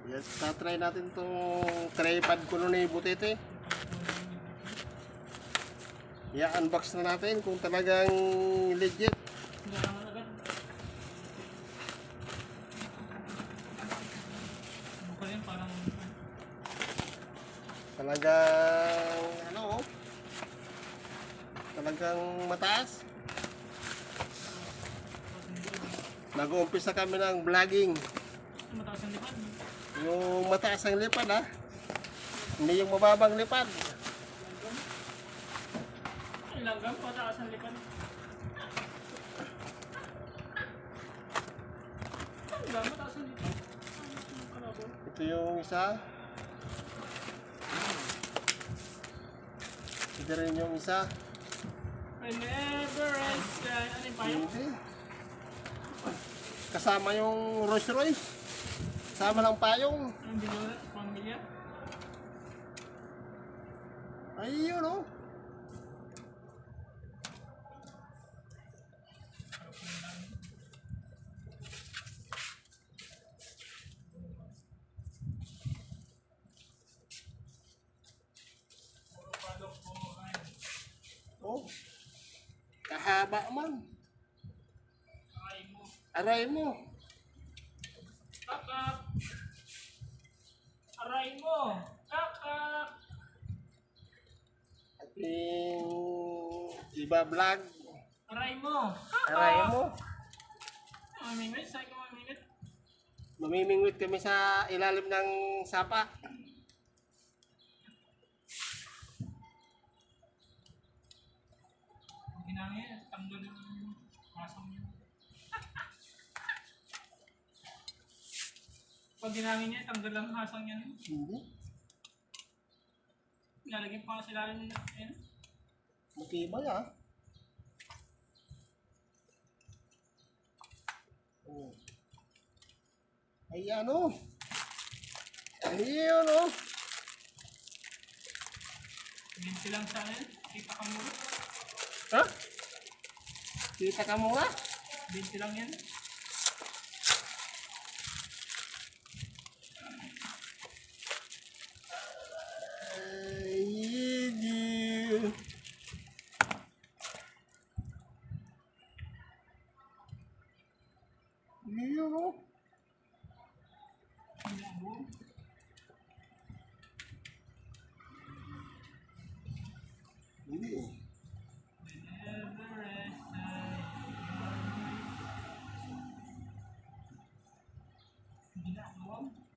Yes, tatry natin itong tripod ko nun ni Butete. I-unbox na natin kung talagang legit. Talagang ano, talagang mataas. Nag-uumpisa kami ng vlogging. Mataas ang lipad. Yung mataas ang lipad ha. Hindi yung mababang lipad. Ang langgam, mataas ang lipad. Langgam, mataas ang lipad. Ito yung isa. Ito rin yung isa. I never rest. Ano yung payo? Hindi. Kasama yung Rolls Royce. Kasama ng payong. Ang binura, pamilya. Ayun o. Oh. Kahaba man. Aray mo. Kakak. Aray mo. Kakak. Ating iba vlog. Aray mo. Aray mo. Mamingwit, saan ka mamingwit? Mamimingwit kami sa ilalim ng sapa. Ginangin, tanggal yung masang niya. Pag ginangin niya, tanggal lang hasang niya. Hindi. Lalagyan pa sila rin yun. Matibay ah. Oh. Ay ano? Ayun oh. 20 lang sa akin. Kita ka muna. Ha? Kita ka muna? 20 lang yan. Ayun. Ayun oh.